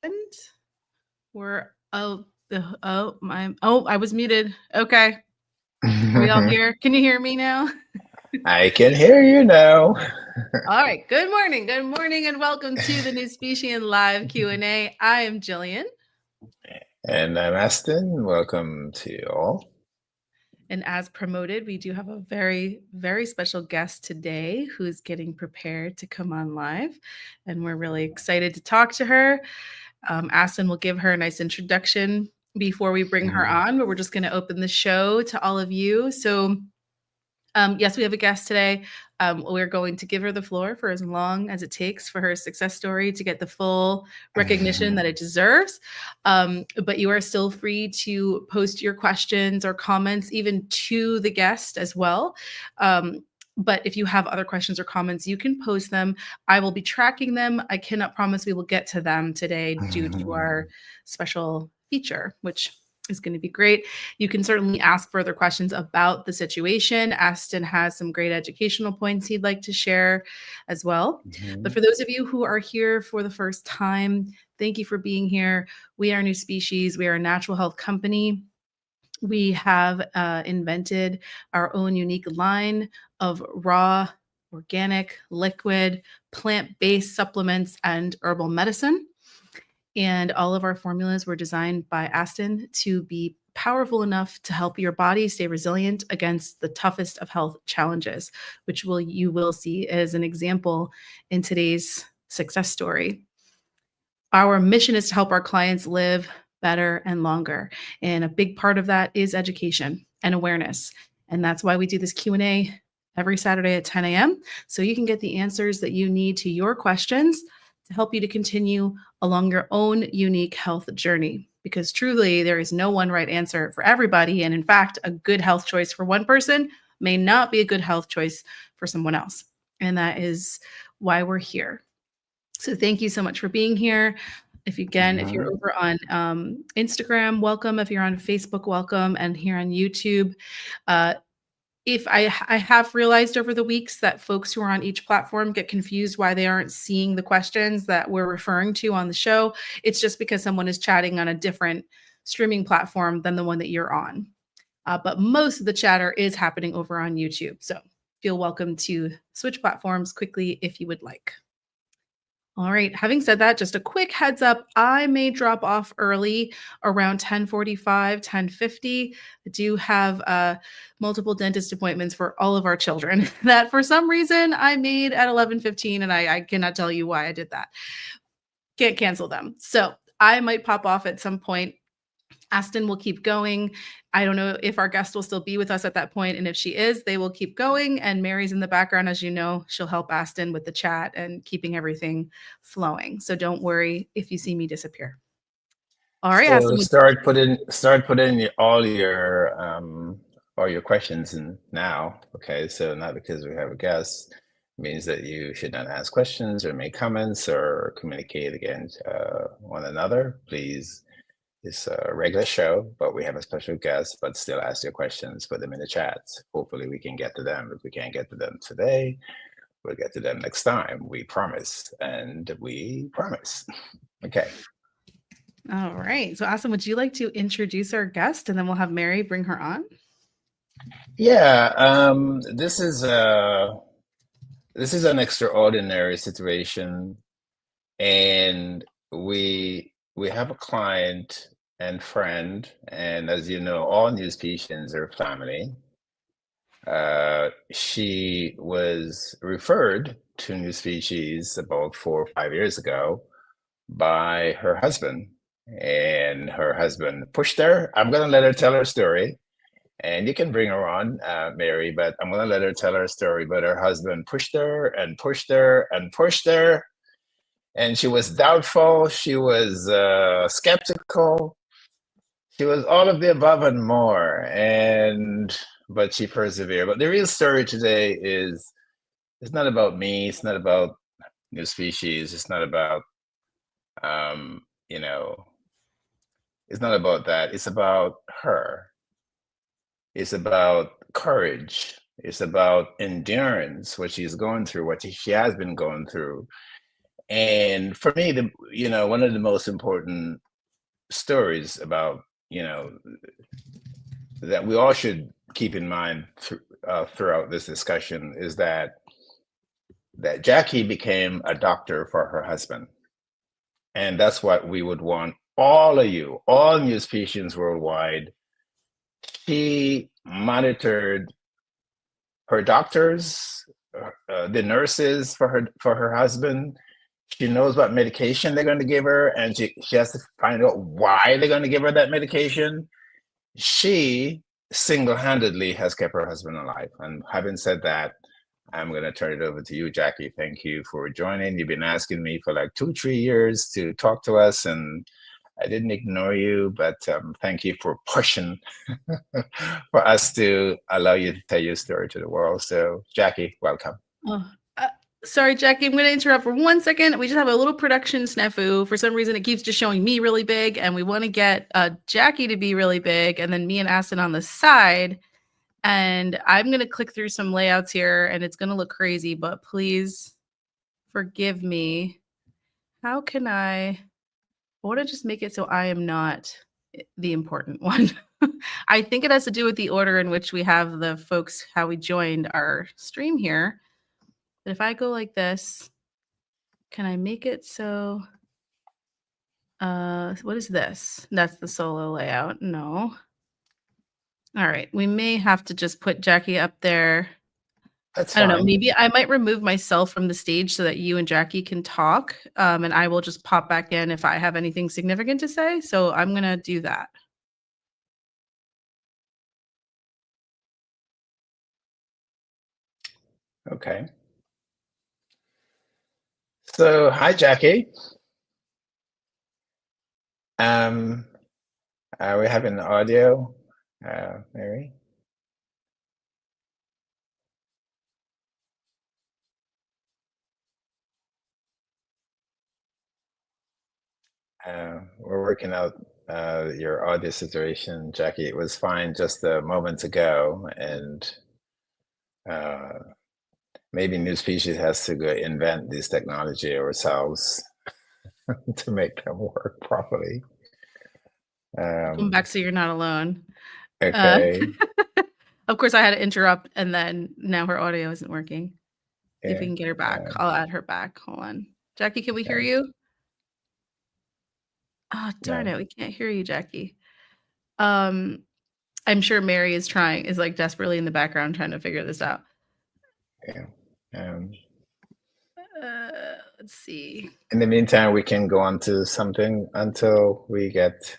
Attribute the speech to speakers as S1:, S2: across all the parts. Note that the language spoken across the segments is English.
S1: And we're I was muted. Okay. Are we all here? Can you hear me now?
S2: I can hear you now.
S1: All right. Good morning. Good morning and welcome to the NuSpecian live Q&A. I am Jillian.
S2: And I'm Aston. Welcome to you all.
S1: And as promoted, we do have a very, very special guest today who's getting prepared to come on live. And we're really excited to talk to her. Aston will give her a nice introduction before we bring her on, but we're just going to open the show to all of you. So yes, we have a guest today. We're going to give her the floor for as long as it takes for her success story to get the full recognition that it deserves. But you are still free to post your questions or comments even to the guest as well. But if you have other questions or comments, you can post them. I will be tracking them. I cannot promise we will get to them today due to our special feature, which is going to be great. You can certainly ask further questions about the situation. Aston has some great educational points he'd like to share as well. But for those of you who are here for the first time, thank you for being here. We are NuSpecies. We are a natural health company. We have invented our own unique line of raw, organic, liquid, plant-based supplements and herbal medicine. And all of our formulas were designed by Aston to be powerful enough to help your body stay resilient against the toughest of health challenges, which you will see as an example in today's success story. Our mission is to help our clients live better and longer. And a big part of that is education and awareness. And that's why we do this Q&A every Saturday at 10 a.m. So you can get the answers that you need to your questions to help you to continue along your own unique health journey. Because truly, there is no one right answer for everybody. And in fact, a good health choice for one person may not be a good health choice for someone else. And that is why we're here. So thank you so much for being here. If you're over on Instagram, welcome. If you're on Facebook, welcome. And here on YouTube, if I have realized over the weeks that folks who are on each platform get confused why they aren't seeing the questions that we're referring to on the show. It's just because someone is chatting on a different streaming platform than the one that you're on. But most of the chatter is happening over on YouTube. So feel welcome to switch platforms quickly if you would like. All right. Having said that, just a quick heads up, I may drop off early around 10:45, 10:50. I do have multiple dentist appointments for all of our children that for some reason I made at 11:15, and I cannot tell you why I did that. Can't cancel them. So I might pop off at some point. Aston will keep going. I don't know if our guest will still be with us at that point, and if she is, they will keep going. And Mary's in the background, as you know, she'll help Aston with the chat and keeping everything flowing. So don't worry if you see me disappear. All right,
S2: So
S1: Aston.
S2: start putting all your questions in now. Okay, so not because we have a guest means that you should not ask questions or make comments or communicate against one another. Please. It's a regular show, but we have a special guest, but still ask your questions, put them in the chat. Hopefully we can get to them. If we can't get to them today, we'll get to them next time. We promise, and we promise. Okay.
S1: All right. So Aston, would you like to introduce our guest and then we'll have Mary bring her on?
S2: Yeah, this is an extraordinary situation, and we have a client and friend, and as you know, all NuSpecians are family. She was referred to NuSpecies about 4 or 5 years ago by her husband, and her husband pushed her. I'm gonna let her tell her story, and you can bring her on, Mary, but I'm gonna let her tell her story. But her husband pushed her and pushed her and pushed her, and she was doubtful. She was skeptical. She was all of the above and more, and but she persevered. But the real story today is it's not about me. It's not about NuSpecies. It's not about um, you know, it's not about that. It's about her. It's about courage. It's about endurance, what she's going through, what she has been going through. And for me, one of the most important stories about, that we all should keep in mind throughout this discussion is that Jackie became a doctor for her husband. And that's what we would want all of you, all NuSpecians worldwide. She monitored her doctors, the nurses for her husband. She knows what medication they're going to give her, and she has to find out why they're going to give her that medication. She single-handedly has kept her husband alive. And having said that, I'm going to turn it over to you, Jackie. Thank you for joining. You've been asking me for like 2-3 years to talk to us, and I didn't ignore you, but thank you for pushing for us to allow you to tell your story to the world. So, Jackie, welcome.
S1: Oh, sorry, Jackie, I'm going to interrupt for 1 second. We just have a little production snafu. For some reason, it keeps just showing me really big, and we want to get Jackie to be really big, and then me and Aston on the side. And I'm going to click through some layouts here, and it's going to look crazy, but please forgive me. How can I want to just make it so I am not the important one? I think it has to do with the order in which we have the folks, how we joined our stream here. But if I go like this, can I make it so, what is this? That's the solo layout. No. All right. We may have to just put Jackie up there.
S2: That's
S1: I don't know.
S2: fine.
S1: Maybe I might remove myself from the stage so that you and Jackie can talk. And I will just pop back in if I have anything significant to say. So I'm going to do that.
S2: Okay. So, hi, Jackie. Are we having audio, Mary? We're working out your audio situation, Jackie. It was fine just a moment ago, and maybe NuSpecies has to go invent this technology ourselves to make them work properly.
S1: Come back so you're not alone.
S2: Okay.
S1: Of course, I had to interrupt, and then now her audio isn't working. See if we
S2: Yeah.
S1: can get her back. I'll add her back. Hold on. Jackie, can we hear you? Oh, darn
S2: No.
S1: it. We can't hear you, Jackie. I'm sure Mary is like desperately in the background trying to figure this out.
S2: Yeah.
S1: Let's see.
S2: In the meantime, we can go on to something until we get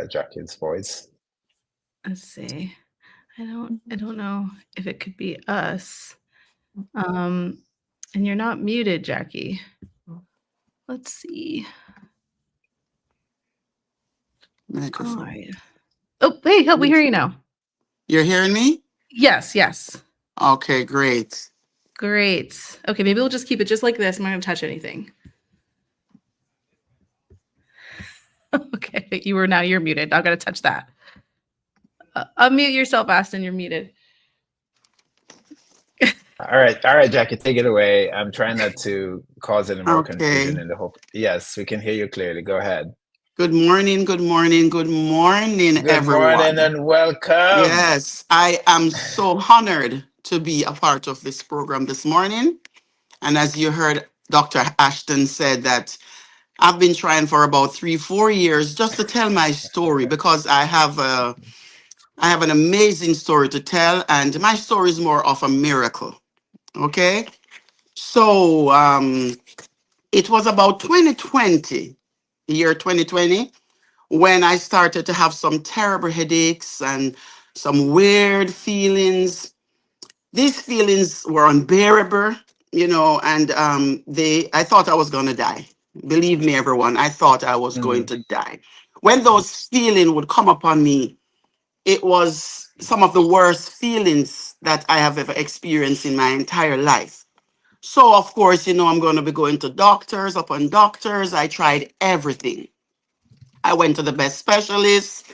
S2: Jackie's voice.
S1: Let's see. I don't know if it could be us. And you're not muted, Jackie. Let's see.
S3: Microphone.
S1: All right. Oh, hey, we hear you now.
S3: You're hearing me?
S1: Yes.
S3: Okay, great.
S1: Great. Okay, maybe we'll just keep it just like this. I'm not going to touch anything. Okay, you're muted. I'm going to touch that. Unmute yourself, Aston. You're muted.
S2: All right, Jackie, take it away. I'm trying not to cause any more confusion in the hope. Yes, we can hear you clearly. Go ahead.
S3: Good morning, everyone.
S2: Good morning and welcome.
S3: Yes, I am so honored to be a part of this program this morning. And as you heard, Dr. Ashton said that I've been trying for about 3-4 years just to tell my story because I have an amazing story to tell, and my story is more of a miracle. Okay, so it was about 2020, the year 2020, when I started to have some terrible headaches and some weird feelings. These feelings were unbearable, and I thought I was going to die. Believe me, everyone, I thought I was going to die. When those feelings would come upon me, it was some of the worst feelings that I have ever experienced in my entire life. So, of course, I'm going to be going to doctors upon doctors. I tried everything. I went to the best specialists,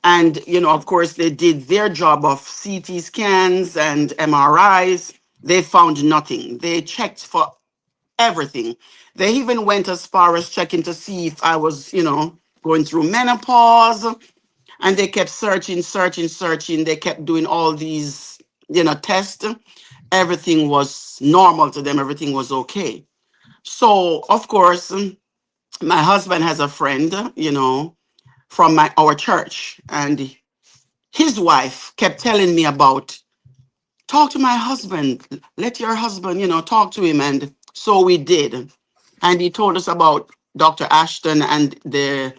S3: and, of course, they did their job of CT scans and MRIs. They found nothing. They checked for everything. They even went as far as checking to see if I was, going through menopause. And they kept searching, searching, searching. They kept doing all these, tests. Everything was normal to them. Everything was okay. So, of course, my husband has a friend, from our church. And his wife kept telling me about, talk to my husband, let your husband, talk to him. And so we did. And he told us about Dr. Ashton and the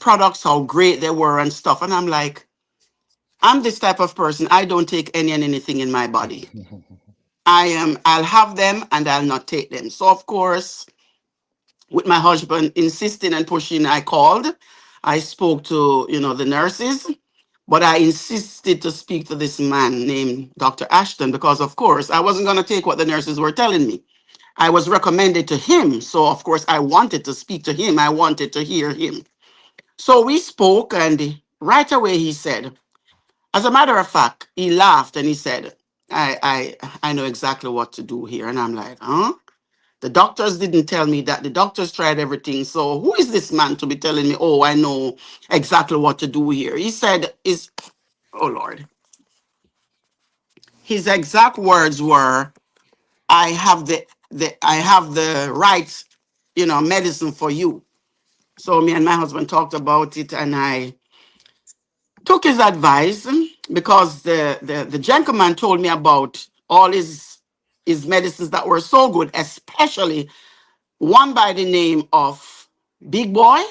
S3: products, how great they were and stuff. And I'm like, I'm this type of person. I don't take any and anything in my body. I'll have them and I'll not take them. So of course, with my husband insisting and pushing, I called. I spoke to, the nurses, but I insisted to speak to this man named Dr. Ashton because, of course, I wasn't going to take what the nurses were telling me. I was recommended to him. So, of course, I wanted to speak to him. I wanted to hear him. So we spoke, and right away he said, as a matter of fact, he laughed and he said, I know exactly what to do here. And I'm like, huh? The doctors didn't tell me that. The doctors tried everything. So who is this man to be telling me, oh, I know exactly what to do here? He said, oh Lord. His exact words were, I have the right, medicine for you. So me and my husband talked about it, and I took his advice because the gentleman told me about all his medicines that were so good, especially one by the name of Big Boy.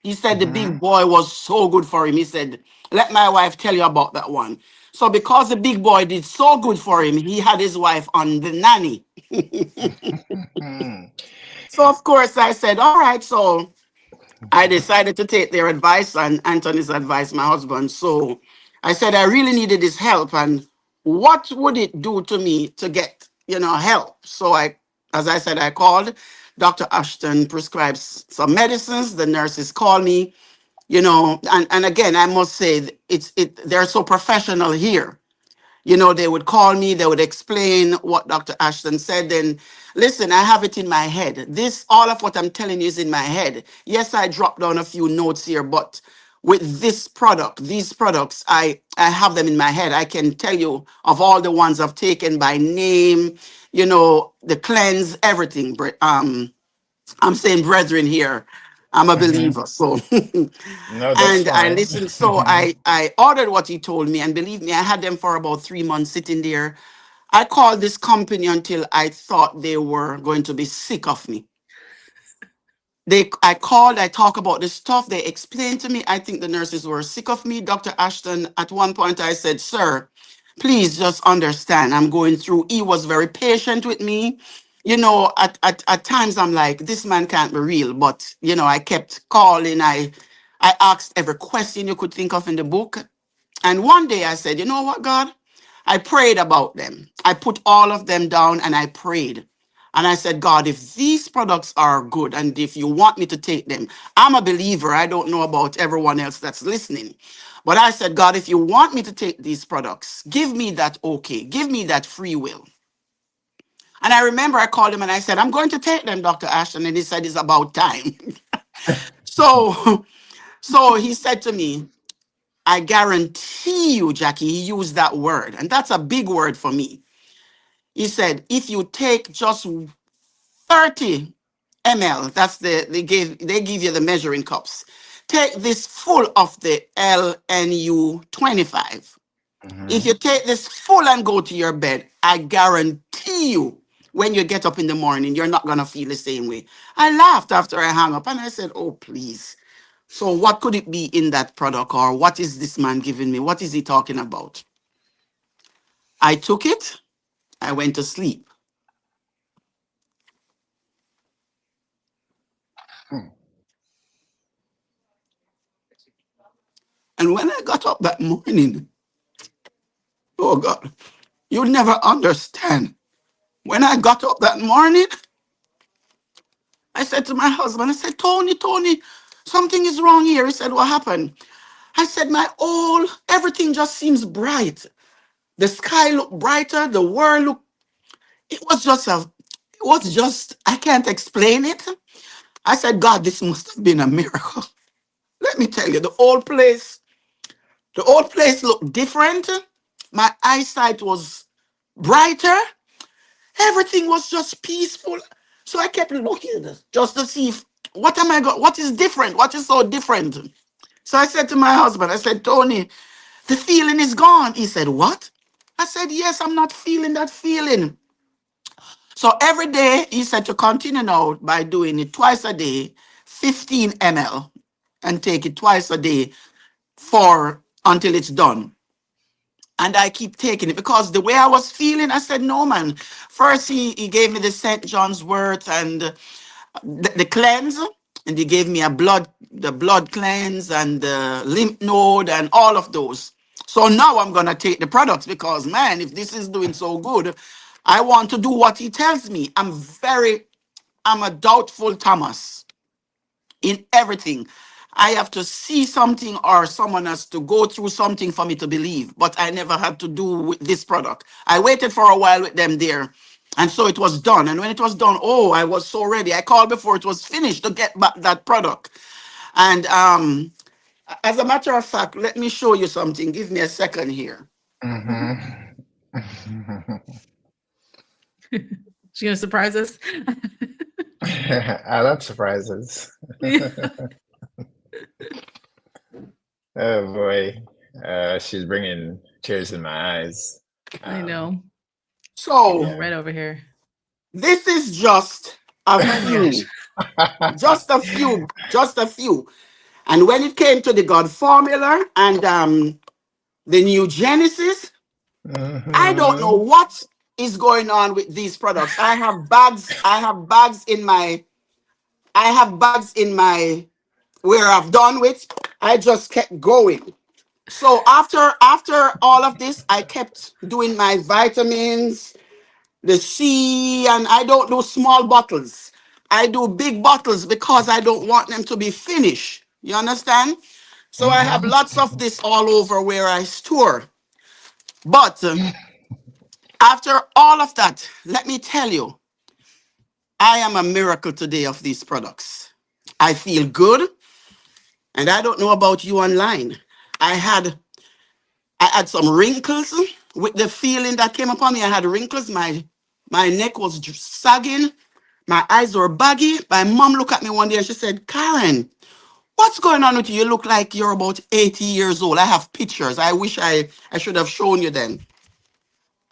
S3: He said the
S2: Hmm.
S3: Big Boy was so good for him. He said, let my wife tell you about that one. So because the Big Boy did so good for him, he had his wife on the nanny. So of course I said, all right. So I decided to take their advice and Anthony's advice, my husband. So I said I really needed his help, and what would it do to me to get, help? So as I said, I called. Dr. Ashton prescribes some medicines. The nurses call me, and again, I must say they're so professional here. They would call me, they would explain what Dr. Ashton said. Then, listen, I have it in my head. All of what I'm telling you is in my head. Yes, I dropped down a few notes here, but with these products, I have them in my head. I can tell you of all the ones I've taken by name, the cleanse, everything. I'm saying brethren here. I'm a
S2: Hmm.
S3: believer. So
S2: No, that's
S3: and I
S2: fine.
S3: listened. So I ordered what he told me, and believe me, I had them for about 3 months sitting there. I called this company until I thought they were going to be sick of me. I called, I talked about this stuff. They explained to me. I think the nurses were sick of me. Dr. Ashton, at one point I said, sir, please just understand. I'm going through. He was very patient with me. At times I'm like, this man can't be real. But, I kept calling. I asked every question you could think of in the book. And one day I said, you know what, God? I prayed about them. I put all of them down and I prayed. And I said, God, if these products are good and if you want me to take them, I'm a believer. I don't know about everyone else that's listening. But I said, God, if you want me to take these products, give me that okay. Give me that free will. And I remember I called him and I said, I'm going to take them, Dr. Ashton. And he said, it's about time. So, so he said to me, I guarantee you, Jackie, he used that word. And that's a big word for me. He said, if you take just 30 ml, that's they give you the measuring cups. Take this full of the LNU 25. If
S2: Hmm.
S3: you take this full and go to your bed, I guarantee you, when you get up in the morning, you're not gonna feel the same way. I laughed after I hung up and I said, oh, please. So what could it be in that product, or what is this man giving me? What is he talking about? I took it, I went to sleep. And when I got up that morning, oh God, you'll never understand. When I got up that morning, I said to my husband, I said, Tony, something is wrong here. He said, what happened? I said, everything just seems bright. The sky looked brighter, the world looked, It was just I can't explain it. I said, God, this must have been a miracle. Let me tell you, the old place looked different. My eyesight was brighter. Everything was just peaceful. So I kept looking just to see if, what is different? What is so different? So I said to my husband, I said, Tony, the feeling is gone. He said, what? I said, yes, I'm not feeling that feeling. So every day, he said to continue now by doing it twice a day, 15 ml, and take it twice a day for until it's done. And I keep taking it because the way I was feeling, I said, no, man. First, he gave me the St. John's wort and the cleanse, and he gave me the blood cleanse and the lymph node and all of those. So now I'm going to take the products because, man, if this is doing so good, I want to do what he tells me. I'm a doubtful Thomas in everything. I have to see something or someone has to go through something for me to believe. But I never had to do with this product. I waited for a while with them there. And so it was done. And when it was done, oh, I was so ready. I called before it was finished to get back that product. And as a matter of fact, let me show you something. Give me a second here.
S2: Mm-hmm.
S1: She's gonna surprise us.
S2: I love surprises.
S1: Yeah,
S2: Oh boy. She's bringing tears in my eyes.
S1: I know. Getting
S3: So
S1: them
S2: Yeah.
S1: right over here.
S3: this is just a
S1: Oh my gosh.
S3: few, just a few. And when it came to the God formula and the new Genesis, I don't know
S2: Mm-hmm.
S3: what is going on with these products. I have bags in my where I've done with. I just kept going. So after all of this, I kept doing my vitamins, the C, and I don't do small bottles. I do big bottles because I don't want them to be finished. You understand? So I have
S2: Mm-hmm.
S3: lots of this all over where I store. But after all of that, let me tell you, I am a miracle today of these products. I feel good, and I don't know about you online. I had I had some wrinkles with the feeling that came upon me. I had wrinkles. My neck was sagging. My eyes were baggy. My mom looked at me one day and she said, Karen, what's going on with you? You look like you're about 80 years old. I have pictures. I wish I should have shown you then.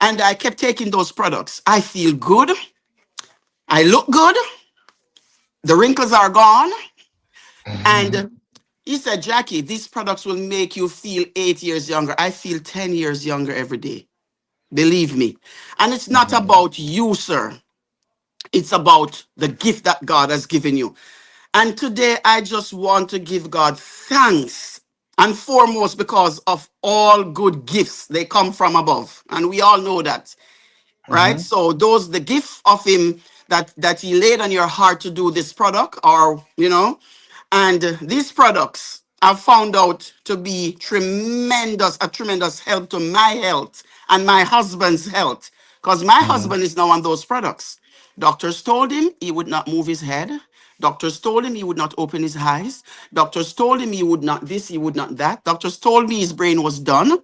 S3: And I kept taking those products. I feel good. I look good. The wrinkles are gone. And he said, Jackie, these products will make you feel 8 years younger. I feel 10 years younger every day. Believe me. And it's not
S2: Mm-hmm.
S3: about you, sir. It's about the gift that God has given you. And today I just want to give God thanks. And foremost, because of all good gifts, they come from above. And we all know that, right?
S2: Mm-hmm.
S3: So those the gift of him that he laid on your heart to do this product, or and these products I've found out to be a tremendous help to my health and my husband's health, because my
S2: Mm-hmm.
S3: husband is now on those products. Doctors told him he would not move his head. Doctors told him he would not open his eyes. Doctors told him he would not this, he would not that. Doctors told me his brain was done.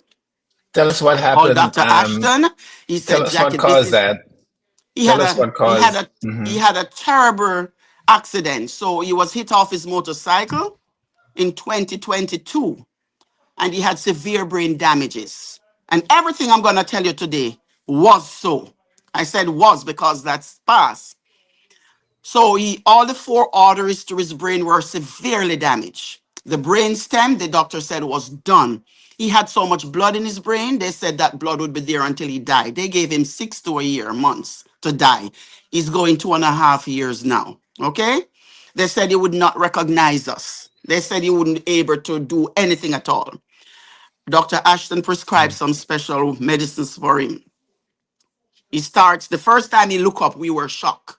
S2: Tell us what
S3: Called
S2: happened.
S3: Dr. Ashton. He
S2: Tell
S3: said,
S2: us what
S3: Jackie, this
S2: caused
S3: is
S2: that.
S3: he
S2: Tell
S3: had
S2: us
S3: a
S2: what caused. Mm-hmm.
S3: he had a terrible accident. So he was hit off his motorcycle in 2022 and he had severe brain damages. And everything I'm going to tell you today was so. I said was because that's past. So all the four arteries to his brain were severely damaged. The brain stem, the doctor said, was done. He had so much blood in his brain, they said that blood would be there until he died. They gave him 6 to a year, months to die. He's going 2.5 years now. Okay? They said he would not recognize us. They said he wouldn't be able to do anything at all. Dr. Ashton prescribed some special medicines for him. He starts, the first time he looked up, we were shocked.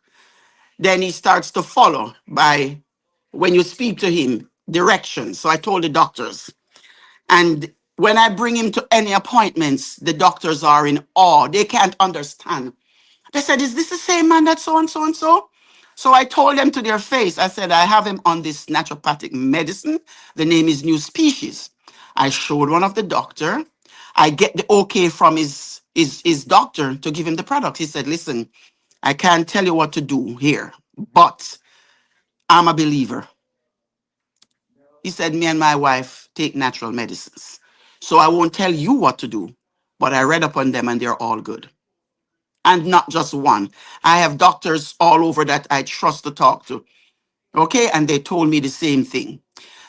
S3: Then he starts to follow by when you speak to him, directions. So I told the doctors. And when I bring him to any appointments, the doctors are in awe. They can't understand They said, is this the same man that so and so and so? So I told them to their face, I said, I have him on this naturopathic medicine. The name is NuSpecies. I showed one of the doctor. I get the okay from his doctor to give him the product. He said, listen, I can't tell you what to do here, but I'm a believer. He said, me and my wife take natural medicines. So I won't tell you what to do, but I read up on them and they're all good. And not just one. I have doctors all over that I trust to talk to. Okay. And they told me the same thing.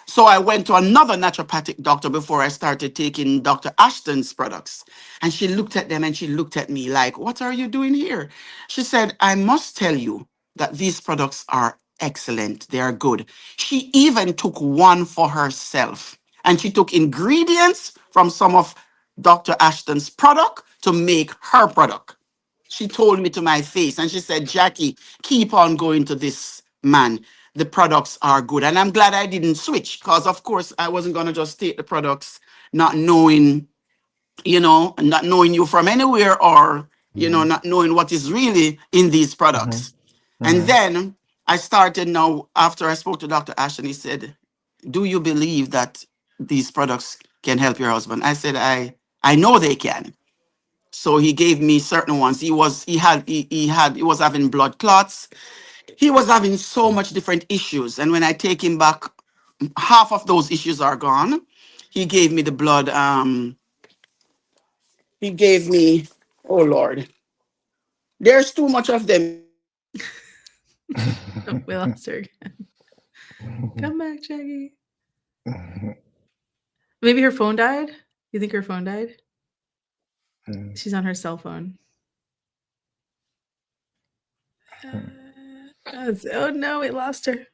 S3: So I went to another naturopathic doctor before I started taking Dr. Ashton's products. And she looked at them and she looked at me like, what are you doing here? She said, I must tell you that these products are excellent. They are good. She even took one for herself. And she took ingredients from some of Dr. Ashton's product to make her product. She told me to my face and she said, Jackie, keep on going to this man. The products are good. And I'm glad I didn't switch because, of course, I wasn't going to just take the products not knowing, not knowing you from anywhere or,
S2: Hmm.
S3: not knowing what is really in these
S2: Hmm.
S3: products. And
S2: Hmm.
S3: then I started now, after I spoke to Dr. Ashton, he said, do you believe that these products can help your husband? I said, I know they can. So he gave me certain ones. He was having blood clots. He was having so much different issues. And when I take him back, half of those issues are gone. He gave me the blood. He gave me, oh Lord, there's too much of them.
S1: Oh, we lost her again. Come back, Jackie. Maybe her phone died. You think her phone died? She's on her cell phone. Oh no, we lost her.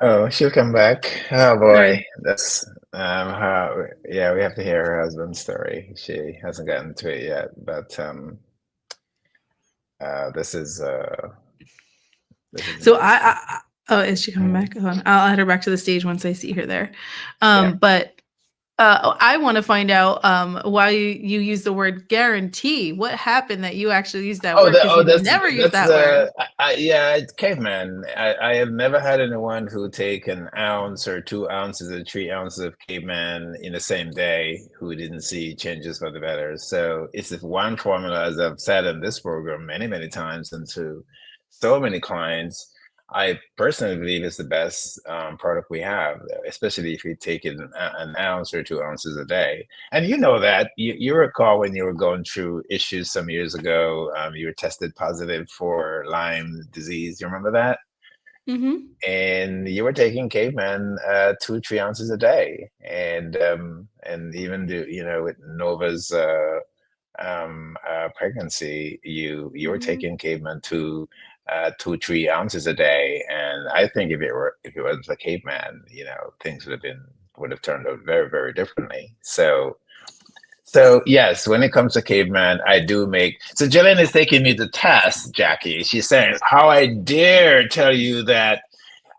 S2: Oh, she'll come back. Oh
S1: All right.
S2: boy, that's how. Yeah, we have to hear her husband's story. She hasn't gotten to it yet, but this is
S1: So
S2: interesting.
S1: oh, is she coming
S2: Mhm.
S1: back? Hold on. I'll add her back to the stage once I see her there.
S2: Yeah.
S1: But I want to find out why you use the word guarantee. What happened that you actually used that
S2: Oh,
S1: word? Because we never use
S2: that's
S1: that word.
S2: yeah, it's caveman. I have never had anyone who take an ounce or 2 ounces or 3 ounces of caveman in the same day who didn't see changes for the better. So it's this one formula, as I've said in this program many, many times, and to so many clients. I personally believe it's the best product we have, especially if you take it an ounce or 2 ounces a day. And you know that you recall when you were going through issues some years ago, you were tested positive for Lyme disease. You remember that?
S1: Mm-hmm.
S2: And you were taking caveman 2 3 ounces a day, and even with Nova's pregnancy, you were
S1: Mm-hmm.
S2: taking caveman 2 3 ounces a day. And I think if it was a caveman, things would have turned out very, very differently. So yes, when it comes to caveman, I do make. So Jillian is taking me to task, Jackie. She's saying, "How I dare tell you that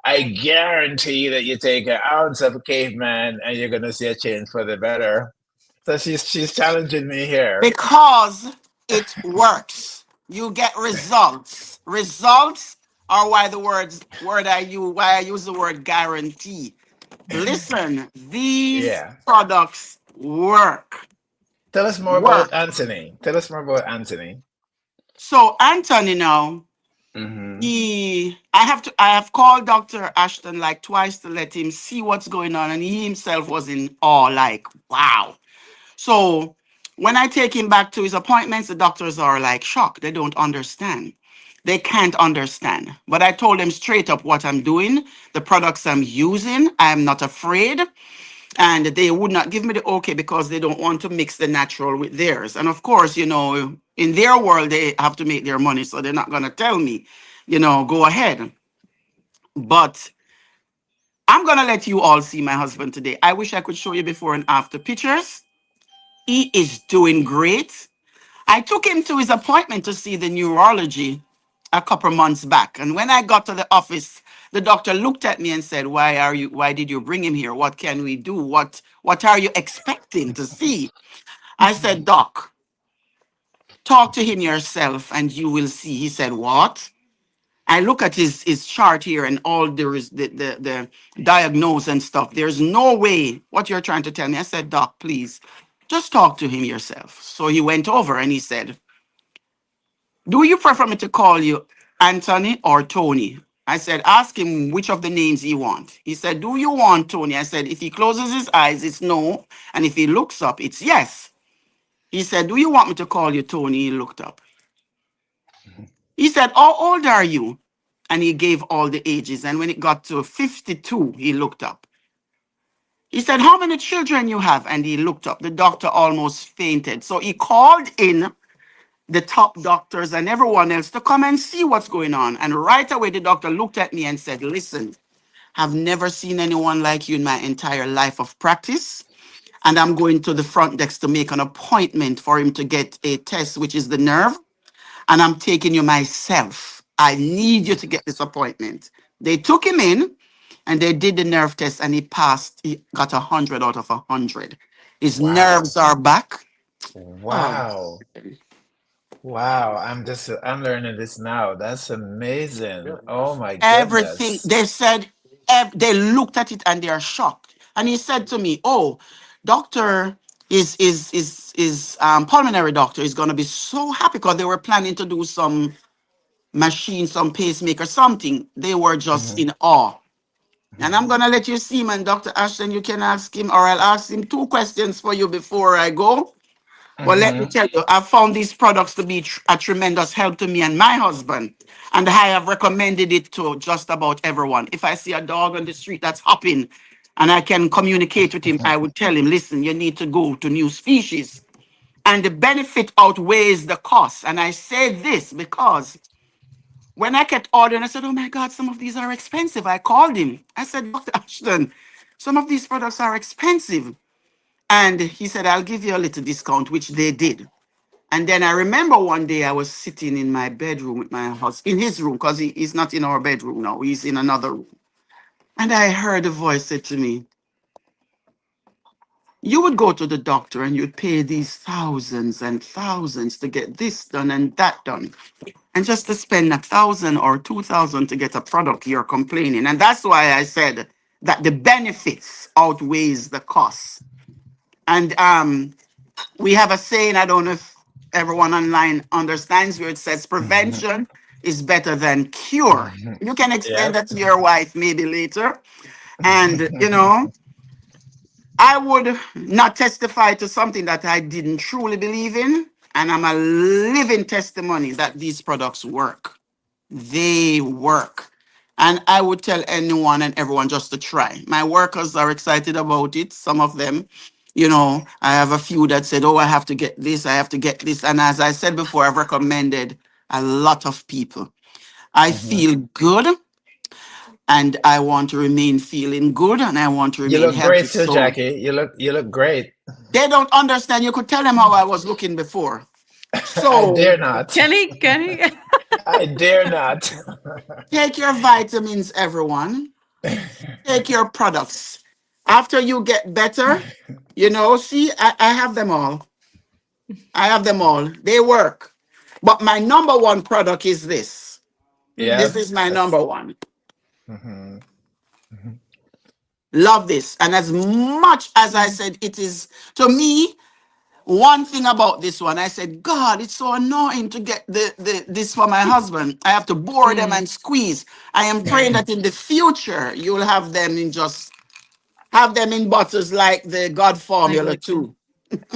S2: I guarantee that you take an ounce of caveman and you're gonna see a change for the better." So she's challenging me here.
S3: Because it works. You get results. Results are why I use the word guarantee. Listen, these
S2: Yeah.
S3: products work.
S2: Tell us more about
S3: Work.
S2: Anthony. Tell us more about Anthony.
S3: So Anthony now,
S2: Mm-hmm.
S3: I have called Dr. Ashton like twice to let him see what's going on, and he himself was in awe, like, wow. So when I take him back to his appointments, the doctors are like shocked. They don't understand. They can't understand. But I told them straight up what I'm doing, the products I'm using. I'm not afraid. And they would not give me the okay because they don't want to mix the natural with theirs. And of course, in their world, they have to make their money. So they're not going to tell me, go ahead. But I'm going to let you all see my husband today. I wish I could show you before and after pictures. He is doing great. I took him to his appointment to see the neurology a couple months back. And when I got to the office, the doctor looked at me and said, why did you bring him here? What can we do? What are you expecting to see? I said, Doc, Talk to him yourself and you will see. He said, what? I look at his chart here and all there is the diagnose and stuff. There's no way what you're trying to tell me. I said, Doc, please, just talk to him yourself. So he went over and he said, do you prefer me to call you Anthony or Tony? I said, ask him which of the names he want. He said, do you want Tony? I said, if he closes his eyes, it's no. And if he looks up, it's yes. He said, do you want me to call you Tony? He looked up. He said, how old are you? And he gave all the ages. And when it got to 52, he looked up. He said, how many children you have? And he looked up. The doctor almost fainted. So he called in the top doctors and everyone else to come and see what's going on. And right away, the doctor looked at me and said, listen, I've never seen anyone like you in my entire life of practice. And I'm going to the front desk to make an appointment for him to get a test, which is the nerve. And I'm taking you myself. I need you to get this appointment. They took him in and they did the nerve test and he passed. He got 100 out of 100. His
S2: Wow.
S3: nerves are back. Oh,
S2: Wow. Wow. I'm learning this now. That's amazing. Oh my
S3: everything.
S2: goodness.
S3: They said, they looked at it and they are shocked. And he said to me, oh, doctor pulmonary doctor is going to be so happy because they were planning to do some machine, some pacemaker, something. They were just
S2: Hmm.
S3: in awe. And
S2: Hmm.
S3: I'm going to let you see him. And Dr. Ashton, you can ask him, or I'll ask him two questions for you before I go. But let me
S2: Hmm.
S3: tell you, I found these products to be a tremendous help to me and my husband. And I have recommended it to just about everyone. If I see a dog on the street that's hopping and I can communicate with him, I would tell him, listen, you need to go to New Species. And the benefit outweighs the cost. And I say this because when I kept ordering, I said, oh my God, some of these are expensive. I called him. I said, Dr. Ashton, some of these products are expensive. And he said, I'll give you a little discount, which they did. And then I remember one day I was sitting in my bedroom with my husband, in his room, because he's not in our bedroom now, he's in another room. And I heard a voice say to me, you would go to the doctor and you'd pay these thousands and thousands to get this done and that done. And just to spend 1,000 or 2,000 to get a product, you're complaining. And that's why I said that the benefits outweighs the costs. And we have a saying, I don't know if everyone online understands, where it says
S2: Hmm.
S3: prevention is better than cure. You can explain
S2: Yep.
S3: that to your wife maybe later. And, I would not testify to something that I didn't truly believe in. And I'm a living testimony that these products work. They work. And I would tell anyone and everyone just to try. My workers are excited about it. Some of them, I have a few that said, oh, I have to get this, I have to get this. And as I said before, I've recommended a lot of people. I
S2: Hmm.
S3: feel good and I want to remain feeling good and I want to
S2: You
S3: remain
S2: look
S3: healthy.
S2: great too,
S3: So
S2: Jackie. You look great.
S3: they don't understand. You could tell them how I was looking before.
S2: I
S3: So
S2: dare not.
S1: Kenny.
S2: I dare not.
S3: take your vitamins, everyone. Take your products. After you get better, see, I have them all. I have them all. They work. But my number one product is this.
S1: Mhm.
S3: This
S2: Yep.
S3: is my
S2: That's.
S3: number one.
S2: Hmm.
S3: Love this. And as much as I
S1: Mhm.
S3: said, it is to me, one thing about this one, I said, God, it's so annoying to get this for my husband. I have to bore them
S1: Mm.
S3: and squeeze. I am praying that in the future you'll have them in bottles like the God
S1: Like
S3: formula
S1: liquid.
S3: too.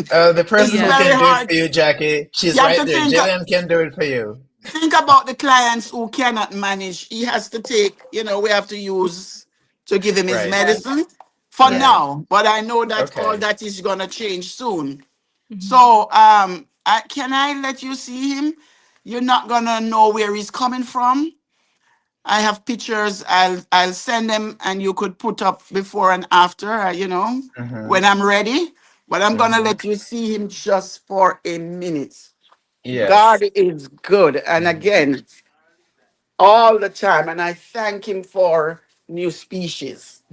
S2: The
S3: It's
S2: person who
S1: Yeah.
S3: very
S2: can do it
S3: hard.
S2: for you, Jackie, she's
S3: You have
S2: right
S3: to
S2: there. Jillian can do it for you.
S3: think about the clients who cannot manage. He has to take, we have to use to give him his
S2: Right.
S1: Right.
S3: medicine for
S1: Yeah.
S2: Right.
S3: now. But I know that all
S2: Okay.
S3: that is gonna change soon.
S1: Mhm.
S3: So can I let you see him? You're not gonna know where he's coming from. I have pictures. I'll send them, and you could put up before and after.
S2: Hmm.
S3: When I'm ready. But I'm gonna
S2: Hmm.
S3: let you see him just for a minute. God
S2: Yes.
S3: is good, and again, all the time. And I thank him for new species.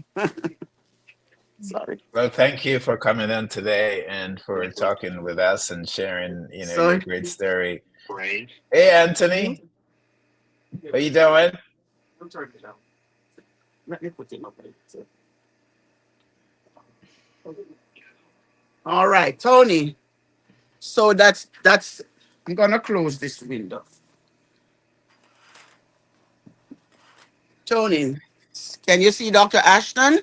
S3: Sorry.
S2: Well, thank you for coming in today and for talking with us and sharing, your
S3: So,
S2: great story. Hey, Anthony, how you doing?
S3: let me put him up. All right, Tony. So that's. I'm gonna close this window. Tony, can you see Dr. Ashton?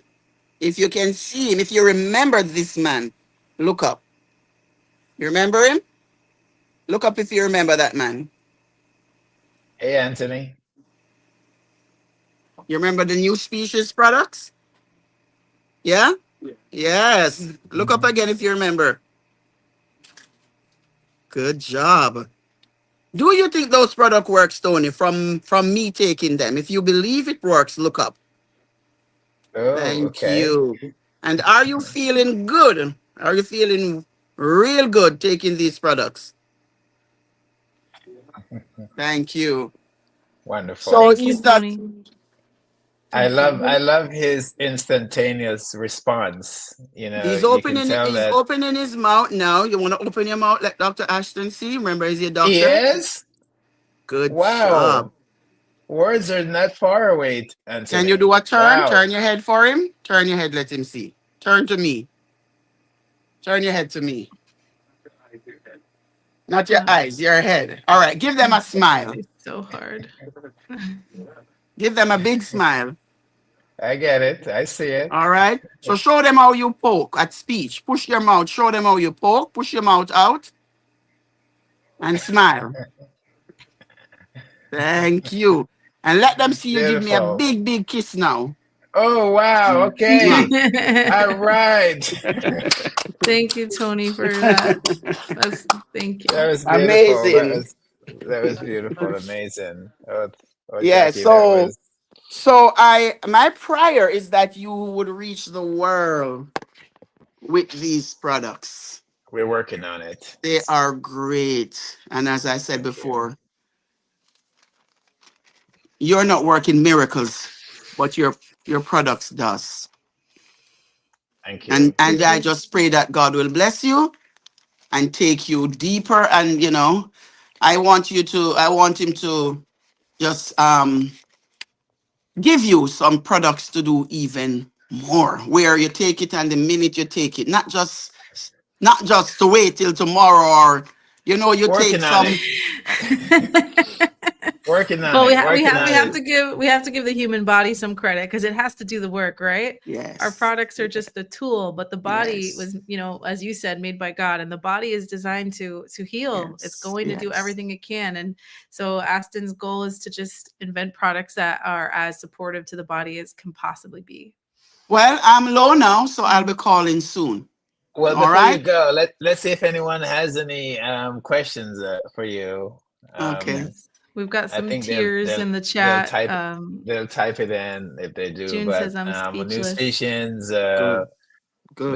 S3: If you can see him, if you remember this man, look up. You remember him? Look up if you remember that man.
S2: Hey, Anthony.
S3: You remember the NuSpecies products? Yeah? Yes. Look up
S2: Mhm.
S3: again if you remember. Good job. Do you think those product works, Tony, from me taking them? If you believe it works, look up.
S2: Oh,
S3: Thank
S2: okay.
S3: you. And are you feeling good? Are you feeling real good taking these products? Thank you. So
S2: Wonderful.
S1: Thank you,
S3: is that
S1: Tony.
S2: I
S1: Thank
S2: love
S1: you.
S2: I love his instantaneous response. You can tell
S3: he's
S2: that
S3: opening his mouth now. You want to open your mouth, let Dr. Ashton see? Remember, he's your
S2: he
S3: doctor.
S2: is.
S3: Good job.
S2: Wow. Words are not far away,
S3: Can you do
S2: Anthony.
S3: a turn?
S2: Wow.
S3: Turn your head for him. Turn your head, let him see. Turn to me. Turn your head to me. Not your
S1: Oh,
S3: eyes, your head. All right, give them a smile.
S1: it's so hard.
S3: Give them a big smile.
S2: I get it. I see it.
S3: All right. So show them how you poke at speech. Push your mouth. Show them how you poke. Push your mouth out and smile. Thank you. And let them see you give me a
S2: Beautiful.
S3: big, big kiss now.
S2: Oh, wow. Okay.
S3: Mwah.
S2: All right.
S1: Thank you, Tony, for that. Thank
S2: That
S1: you.
S2: was beautiful.
S3: Amazing.
S2: That was beautiful. Amazing.
S3: Yeah.
S2: Jackie, that was.
S3: So my prayer is that you would reach the world with these products.
S2: We're working on it.
S3: They are great. And as I said
S2: Thank you.
S3: before, you're not working miracles, but your products does.
S2: Thank
S3: And
S2: you.
S3: I just pray that God will bless you and take you deeper. And I want him to just give you some products to do even more. Where you take it and the minute you take it, not just to wait till tomorrow or you take
S2: Working on
S3: some.
S2: it. Working on
S1: Well,
S2: it. Working
S1: we
S2: on
S1: have
S2: it.
S1: to give the human body some credit because it has to do the work, right? Our
S3: Yes.
S1: products are just the tool, but the body
S3: Yes.
S1: was, as you said, made by God, and the body is designed to heal. It's
S3: Yes.
S1: going to do
S3: Yes.
S1: everything it can, and so Aston's goal is to just invent products that are as supportive to the body as can possibly be.
S3: Well, I'm low now, so I'll be calling soon.
S2: Well,
S3: All
S2: before you
S3: right.
S2: go, let's see if anyone has any questions for you.
S3: Okay.
S1: Yes, we've got
S2: I
S1: some
S2: think they'll
S1: tears
S2: they'll
S1: in the
S2: they'll
S1: chat.
S2: type they'll type it in if they do.
S1: June
S2: But
S1: says I'm
S2: New
S1: speechless.
S2: Stations,
S3: Good. Good.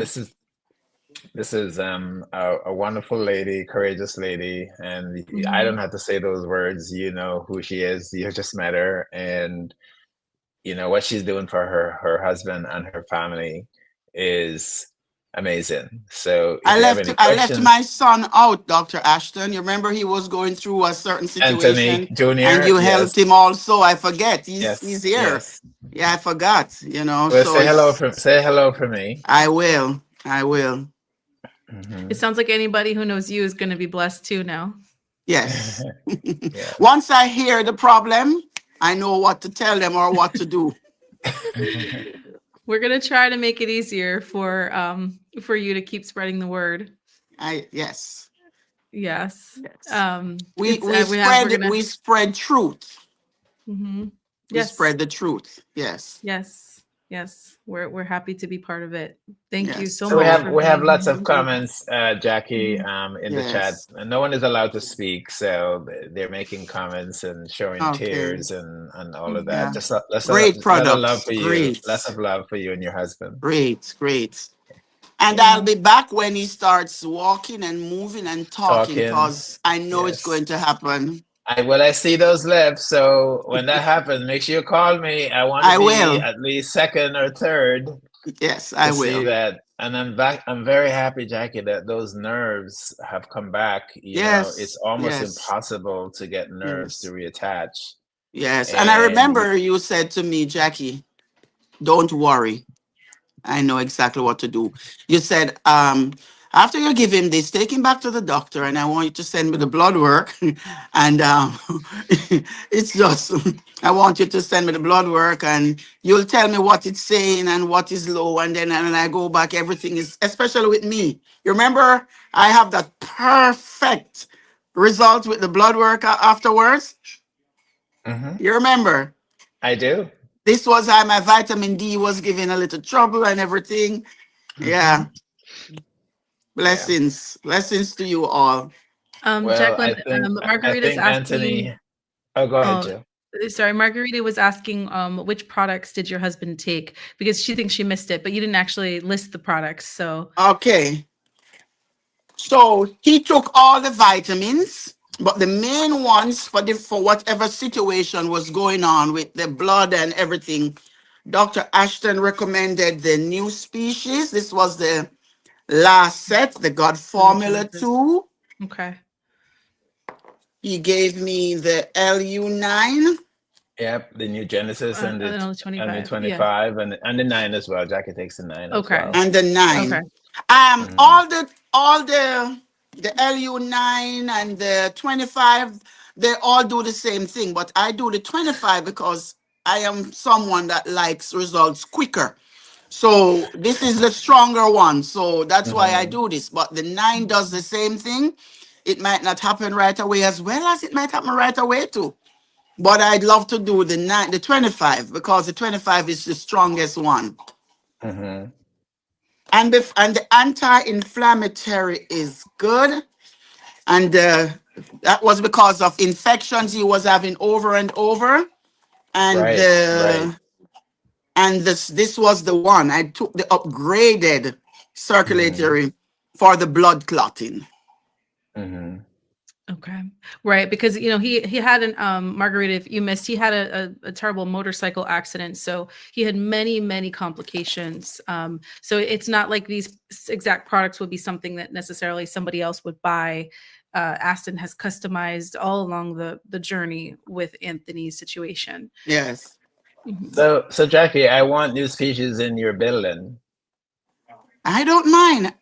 S2: this is a wonderful lady, courageous lady, and I
S1: Mhm.
S2: don't have to say those words. You know who she is. You just met her, and you know what she's doing for her husband and her family is amazing. So if you have any
S3: I left
S2: questions,
S3: my son out, Dr. Ashton. You remember he was going through a certain
S2: Anthony
S3: situation and
S2: Jr.,
S3: you helped him
S2: yes,
S3: also. I forget. He's
S2: yes,
S3: here.
S2: yes.
S3: Yeah, I forgot.
S2: Well,
S3: So it's
S2: say hello for me.
S3: I will. I will.
S1: It
S2: Hmm.
S1: sounds like anybody who knows you is going to be blessed too now.
S3: Yes.
S2: Yes.
S3: Once I hear the problem, I know what to tell them or what to do.
S1: We're going to try to make it easier for you to keep spreading the word.
S3: Yes.
S1: Yes.
S3: Yes. We
S1: It's
S3: we
S1: we're
S3: spread
S1: going to
S3: we spread truth. We
S1: Yes.
S3: spread the truth. Yes.
S1: Yes. Yes. We're happy to be part of it. Thank you so
S3: Yes.
S2: So we
S1: much
S2: have
S1: for
S2: we have
S1: being
S2: lots
S1: here.
S2: of comments, Jackie,
S1: Mhm.
S2: in the chat.
S3: Yes.
S2: And no one is allowed to speak, so they're making comments and showing
S3: Okay.
S2: tears and all of that.
S3: Yeah.
S2: Just
S3: Great
S2: lot of love
S3: products.
S2: for you,
S3: Great.
S2: lots of love for you and your husband.
S3: Great. Great. And I'll
S1: Yeah.
S3: be back when he starts walking and moving and talking
S2: Talking,
S3: because I know it's
S2: yes.
S3: going to happen.
S2: I see those lips. So when that happens, make sure you call me. I want to
S3: I
S2: be
S3: will.
S2: at least second or third.
S3: Yes,
S2: to
S3: I
S2: see
S3: will.
S2: that. And I'm very happy, Jackie, that those nerves have come back. You know, it's
S3: Yes,
S2: almost
S3: yes,
S2: impossible to get nerves to
S3: yes,
S2: reattach.
S3: yes. And I
S2: And
S3: remember you said to me, Jackie, don't worry. I know exactly what to do. You said, after you give him this, take him back to the doctor, and I want you to send me the blood work. And it's just, I want you to send me the blood work, and you'll tell me what it's saying and what is low. And then when I go back, everything is, especially with me. You remember, I have that perfect result with the blood work afterwards.
S2: Mhm.
S3: You remember?
S2: I do.
S3: This was how my vitamin D was giving a little trouble and everything. Yeah.
S2: Hmm. Yeah.
S3: Blessings. Blessings to you all.
S2: Well,
S1: Jacqueline,
S2: I
S1: Margarita's
S2: think
S1: asking.
S2: Anthony. Oh, go ahead,
S1: Oh,
S2: Joe.
S1: sorry, Margarita was asking which products did your husband take because she thinks she missed it, but you didn't actually list the products. So
S3: Okay. So he took all the vitamins, but the main ones for whatever situation was going on with the blood and everything, Dr. Ashton recommended the new species. This was the last set, the God
S1: the new
S3: Formula
S1: Genesis.
S3: 2.
S1: Okay.
S3: He gave me the LU9
S2: Yep, the new Genesis and
S1: And
S2: the
S1: on the
S2: and the
S1: 25. Yeah.
S2: 25 and the 9 as well. Jackie takes the 9 as
S1: Okay.
S2: well.
S3: and the
S1: Okay.
S3: 9.
S2: Hmm.
S3: All the LU9 and the 25, they all do the same thing, but I do the 25 because I am someone that likes results quicker. So this is the stronger one. So that's why I
S2: Hmm.
S3: do this. But the 9 does the same thing. It might not happen right away as well as it might happen right away too. But I'd love to do the 25 because the 25 is the strongest one.
S2: Hmm.
S3: And the anti-inflammatory is good. And that was because of infections he was having over and over. And
S2: Right, right.
S3: this was the one. I took the upgraded
S2: Hmm.
S3: circulatory for the blood clotting.
S2: Hmm.
S1: Okay. Right. Because he had an Margarita, if you missed, he had a terrible motorcycle accident. So he had many, many complications. So it's not like these exact products would be something that necessarily somebody else would buy. Aston has customized all along the journey with Anthony's situation.
S3: Yes.
S1: Mhm.
S2: So Jackie, I want new species in your building.
S3: I don't mind.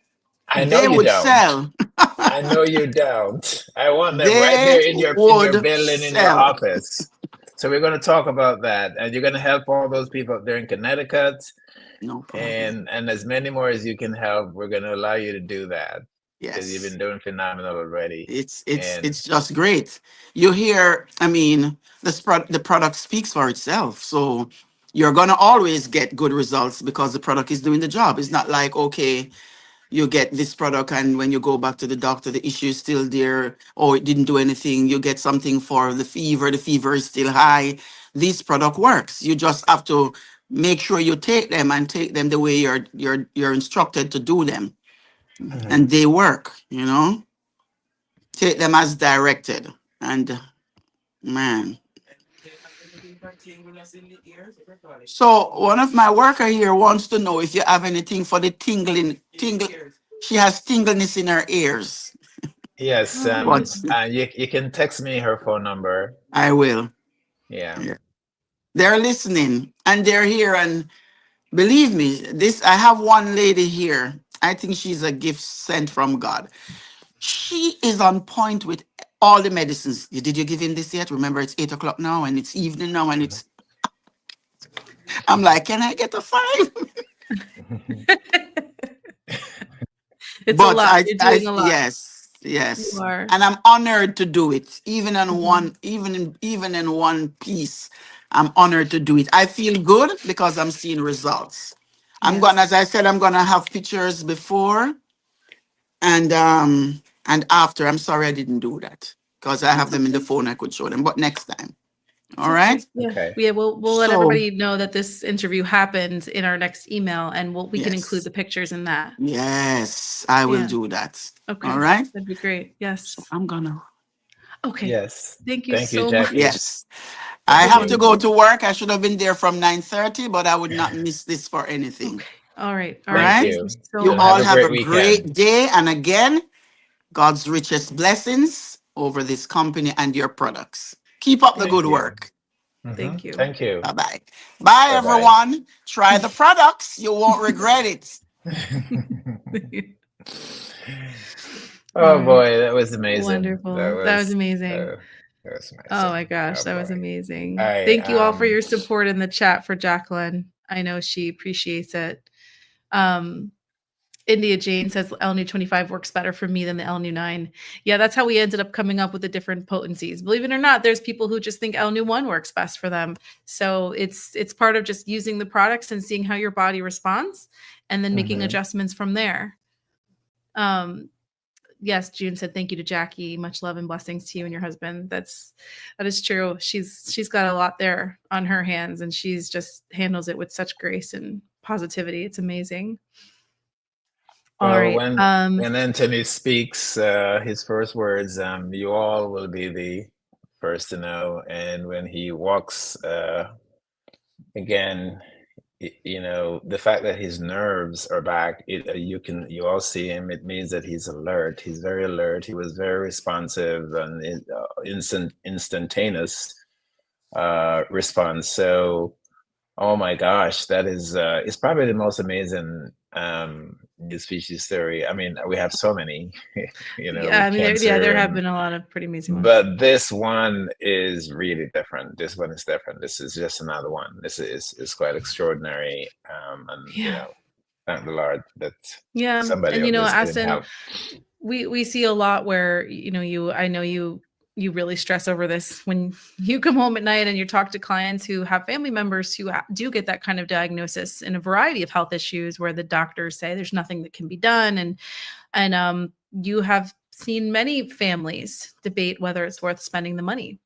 S2: I know
S3: They
S2: you
S3: would
S2: don't.
S3: sell.
S2: I know you don't. I want them right
S3: They
S2: there in your
S3: would
S2: building, in your
S3: sell.
S2: office. So we're going to talk about that, and you're going to help all those people up there in Connecticut,
S3: No problem.
S2: and as many more as you can help. We're going to allow you to do that because you've
S3: Yes.
S2: been doing phenomenal already. And
S3: It's just great. You hear, I mean, the product speaks for itself. So you're gonna always get good results because the product is doing the job. It's not like, okay, you get this product and when you go back to the doctor, the issue is still there, or it didn't do anything. You get something for the fever is still high. This product works. You just have to make sure you take them and take them the way you're instructed to do them. And
S2: Mhm.
S3: they work, take them as directed. And man, so one of my worker here wants to know if you have anything for the tingle. She has tingleness in her ears.
S2: Yes,
S3: What?
S2: you can text me her phone number.
S3: I will.
S2: Yeah.
S3: Yeah. They're listening and they're here. And believe me, this I have one lady here. I think she's a gift sent from God. She is on point with all the medicines. Did you give him this yet? Remember, it's 8 o'clock now and it's evening now and
S2: Mhm.
S3: it's. I'm like, can I get a 5?
S1: It's a
S3: But
S1: lot. You're doing a lot.
S3: yes,
S1: You
S3: yes,
S1: are.
S3: and I'm honored to do it.
S1: Mhm.
S3: Even in one piece, I'm honored to do it. I feel good because I'm seeing results.
S1: Yes.
S3: As I said, I'm gonna have pictures before and after. I'm sorry I didn't do that because I have
S1: That's
S3: them in the
S1: okay.
S3: phone. I could show them, but next time.
S1: It's
S3: All
S1: okay.
S3: right.
S1: Yeah.
S2: Okay.
S1: Yeah. We'll let
S3: So
S1: everybody know that this interview happened in our next email, and we can include
S3: yes,
S1: the pictures in that.
S3: yes, I will
S1: Yeah.
S3: do that. All
S1: Okay.
S3: right.
S1: That'd be great.
S3: So
S1: Yes.
S3: I'm gonna.
S1: Okay.
S2: Yes.
S1: Thank you
S2: Thank you,
S1: so much.
S2: Jackie.
S3: Yes. I
S2: Thank
S3: have to
S1: Okay.
S2: you.
S3: go to work. I should have been there from 9:30, but I would not miss this for anything.
S1: Okay. All right. All right.
S2: Thank
S3: Right?
S1: Thank you
S2: you.
S1: so
S3: You
S2: And
S1: much.
S2: have
S3: all
S2: a
S3: have
S2: great
S3: a
S2: weekend.
S3: great day. And again, God's richest blessings over this company and your products. Keep up the
S1: Thank
S3: good
S2: Thank
S1: you.
S2: you.
S3: work.
S1: Thank you.
S2: Thank you.
S3: Bye bye. Bye,
S2: Bye bye.
S3: everyone. Try the products. You won't regret it.
S1: All
S2: Oh
S1: right.
S2: boy, that was amazing.
S1: Wonderful. That was amazing.
S2: That was
S1: Oh my
S2: amazing.
S1: gosh,
S2: Oh
S1: that was
S2: boy.
S1: amazing.
S2: I
S1: Thank you all for your support in the chat for Jacqueline. I know she appreciates it. Um, India Jane says LNU 25 works better for me than the LNU 9. Yeah, that's how we ended up coming up with the different potencies. Believe it or not, there's people who just think LNU 1 works best for them. So it's part of just using the products and seeing how your body responds and then making
S2: Mhm.
S1: adjustments from there. Yes, June said thank you to Jackie. Much love and blessings to you and your husband. That is true. She's got a lot there on her hands and she's just handles it with such grace and positivity. It's amazing. All
S2: Well,
S1: right.
S2: when Anthony speaks his first words, you all will be the first to know. And when he walks again, you know, the fact that his nerves are back, you all see him. It means that he's alert. He's very alert. He was very responsive and instantaneous response. So, oh my gosh, that is it's probably the most amazing new species theory. I mean, we have so many, you know,
S1: Yeah,
S2: with
S1: I mean, there
S2: cancer
S1: have
S2: and
S1: been a lot of pretty amazing ones.
S2: but this one is really different. This one is different. This is just another one. This is quite extraordinary. And you
S1: Yeah.
S2: know, thank the Lord that
S1: Yeah.
S2: somebody
S1: And
S2: out there is getting
S1: Asin,
S2: help.
S1: we see a lot where I know you really stress over this when you come home at night and you talk to clients who have family members who do get that kind of diagnosis in a variety of health issues where the doctors say there's nothing that can be done and you have seen many families debate whether it's worth spending the money.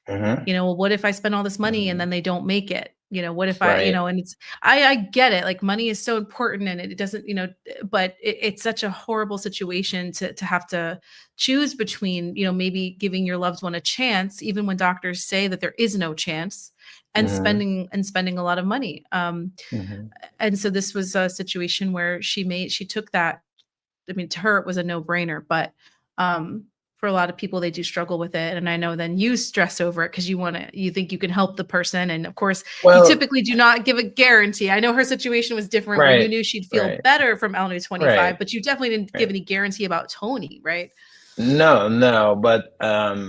S2: Hmm.
S1: Well, what if I spend all this money and
S2: Hmm.
S1: then they don't make it? What if
S2: Right.
S1: and I get it. Like money is so important and it doesn't, but it's such a horrible situation to have to choose between, maybe giving your loved one a chance, even when doctors say that there is no chance and
S2: Hmm.
S1: spending a lot of money.
S2: Hmm.
S1: And so this was a situation where she took that. I mean, to her, it was a no brainer, but for a lot of people, they do struggle with it. And I know then you stress over it because you think you can help the person. And of course, you
S2: Well,
S1: typically do not give a guarantee. I know her situation was different where you
S2: right,
S1: knew she'd feel
S2: right,
S1: better from LNU 25,
S2: right,
S1: but you definitely didn't give
S2: right.
S1: any guarantee about Tony, right?
S2: No, no, but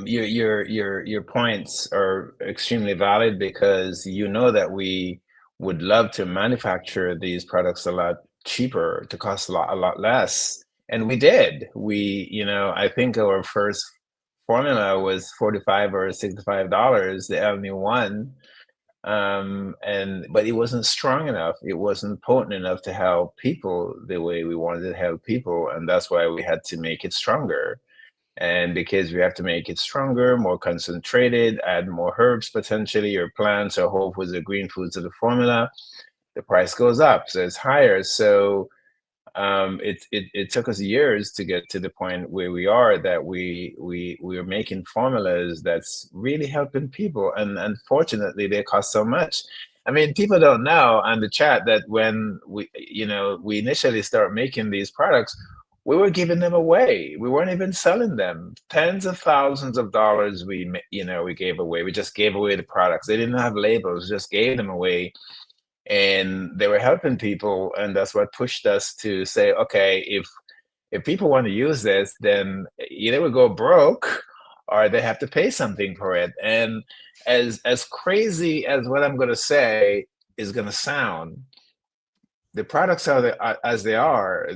S2: your points are extremely valid because you know that we would love to manufacture these products a lot cheaper, to cost a lot less. And we did. I think our first formula was 45 or $65, the Avenue One. And but it wasn't strong enough. It wasn't potent enough to help people the way we wanted to help people, and that's why we had to make it stronger. And because we have to make it stronger, more concentrated, add more herbs potentially, or plants or whole foods or green foods to the formula, the price goes up. So it's higher. So it took us years to get to the point where we are that we are making formulas that's really helping people. And unfortunately, they cost so much. I mean, people don't know on the chat that when we initially start making these products, we were giving them away. We weren't even selling them. Tens of thousands of dollars we gave away. We just gave away the products. They didn't have labels, just gave them away, and they were helping people, and that's what pushed us to say, okay, if people want to use this, then either we go broke or they have to pay something for it. And as crazy as what I'm going to say is going to sound, the products as they are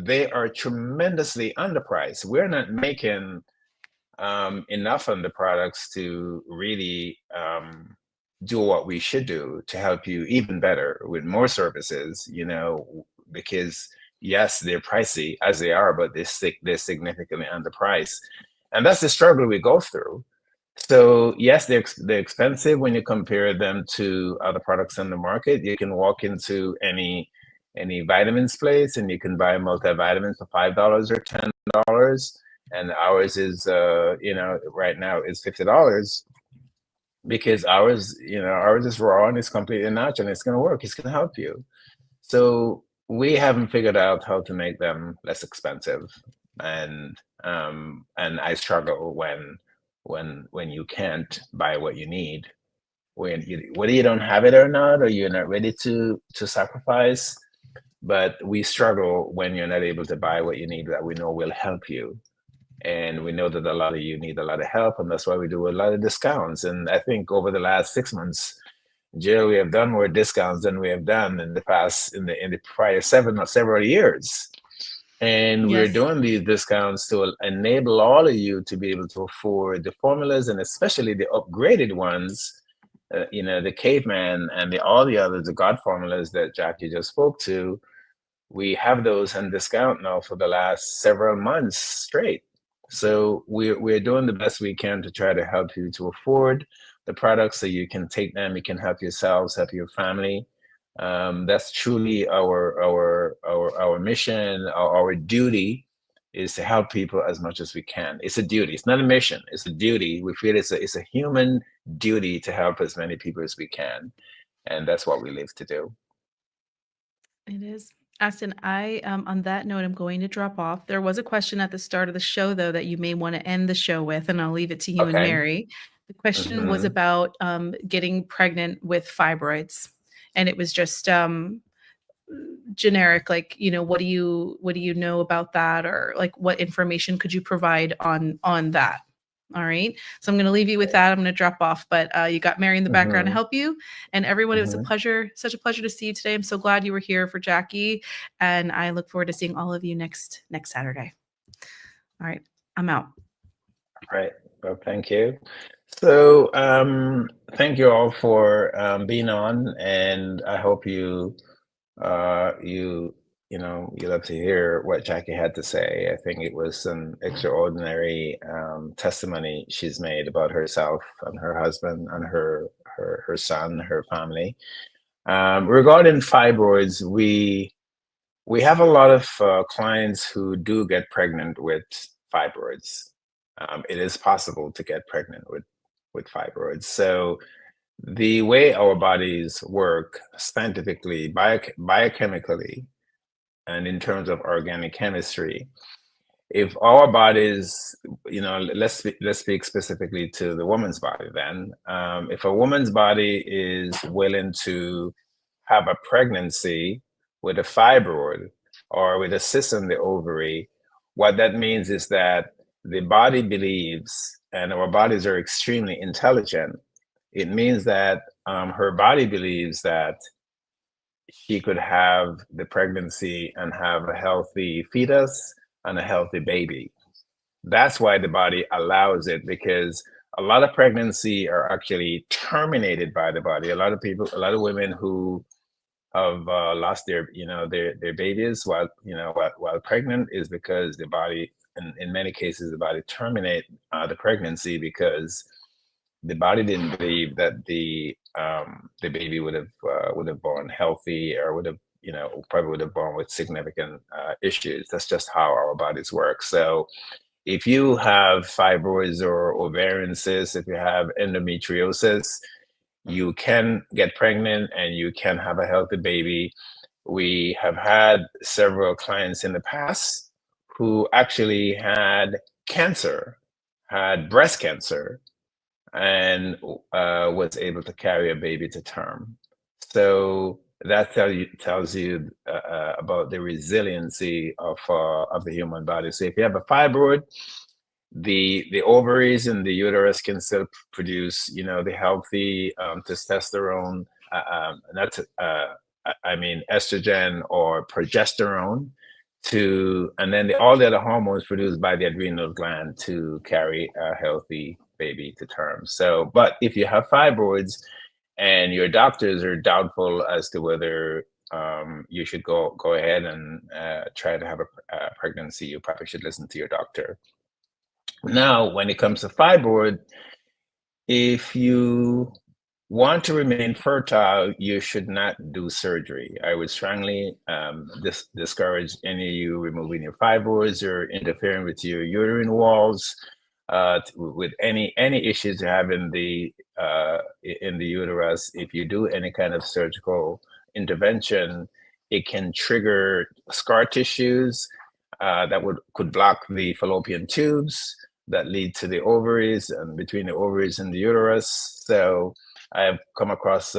S2: tremendously underpriced. We're not making enough on the products to really do what we should do to help you even better with more services, because yes, they're pricey as they are, but they're significantly underpriced. And that's the struggle we go through. So yes, they're expensive when you compare them to other products on the market. You can walk into any vitamins place and you can buy multivitamins for $5 or $10, and ours is right now is $50, because ours is raw and it's completely natural and it's going to work. It's going to help you. So we haven't figured out how to make them less expensive, and I struggle when you can't buy what you need, when whether you don't have it or not, or you're not ready to sacrifice. But we struggle when you're not able to buy what you need that we know will help you. And we know that a lot of you need a lot of help, and that's why we do a lot of discounts. And I think over the last 6 months, Jill, we have done more discounts than we have done in the past, in the prior several years. And we're
S1: Yes.
S2: doing these discounts to enable all of you to be able to afford the formulas, and especially the upgraded ones, the caveman and all the others, the God formulas that Jackie just spoke to. We have those on discount now for the last several months straight. So we're doing the best we can to try to help you to afford the products so you can take them, you can help yourselves, help your family. That's truly our mission, our duty is to help people as much as we can. It's a duty. It's not a mission. It's a duty. We feel it's a human duty to help as many people as we can, and that's what we live to do.
S1: It is. Aston, on that note, I'm going to drop off. There was a question at the start of the show, though, that you may want to end the show with, and I'll leave it to you and
S2: Okay.
S1: Mary. The question was
S2: Hmm.
S1: about getting pregnant with fibroids, and it was just generic, like, what do you know about that, or like what information could you provide on that? All right. So I'm going to leave you with that. I'm going to drop off, but you got Mary in the background to
S2: Hmm.
S1: help you. And everyone, it was a
S2: Hmm.
S1: pleasure, such a pleasure to see you today. I'm so glad you were here for Jackie, and I look forward to seeing all of you next Saturday. All right. I'm out.
S2: Right. Well, thank you. So, thank you all for being on, and I hope you love to hear what Jackie had to say. I think it was some extraordinary testimony she's made about herself and her husband and her son, her family. Regarding fibroids, we have a lot of clients who do get pregnant with fibroids. It is possible to get pregnant with fibroids. So the way our bodies work scientifically, biochemically, and in terms of organic chemistry, if our bodies, let's speak specifically to the woman's body. Then, if a woman's body is willing to have a pregnancy with a fibroid or with a cyst in the ovary, what that means is that the body believes, and our bodies are extremely intelligent. It means that her body believes that she could have the pregnancy and have a healthy fetus and a healthy baby. That's why the body allows it, because a lot of pregnancy are actually terminated by the body. A lot of people, a lot of women who have lost their babies while pregnant is because the body, in many cases, the body terminate the pregnancy because the body didn't believe that the baby would have born healthy, or would have probably would have born with significant issues. That's just how our bodies work. So if you have fibroids or ovarian cysts, if you have endometriosis, you can get pregnant and you can have a healthy baby. We have had several clients in the past who actually had cancer, had breast cancer, and was able to carry a baby to term. So that tells you about the resiliency of the human body. So if you have a fibroid, the ovaries and the uterus can still produce, the healthy testosterone, not I mean estrogen or progesterone, and then all the other hormones produced by the adrenal gland to carry a healthy baby to term. So, but if you have fibroids and your doctors are doubtful as to whether you should go ahead and try to have a pregnancy, you probably should listen to your doctor. Now, when it comes to fibroid, if you want to remain fertile, you should not do surgery. I would strongly discourage any of you removing your fibroids or interfering with your uterine walls with any issues you have in the uterus. If you do any kind of surgical intervention, it can trigger scar tissues that could block the fallopian tubes that lead to the ovaries and between the ovaries and the uterus. So I've come across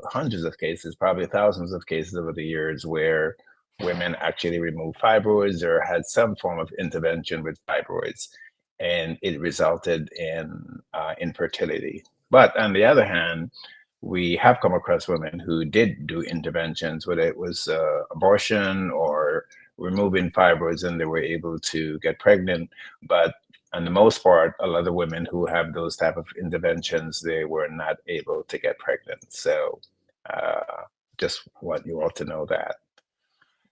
S2: hundreds of cases, probably thousands of cases over the years where women actually removed fibroids or had some form of intervention with fibroids, and it resulted in infertility. But on the other hand, we have come across women who did do interventions, whether it was abortion or removing fibroids, and they were able to get pregnant. But on the most part, a lot of women who have those type of interventions, they were not able to get pregnant. So just want you all to know that.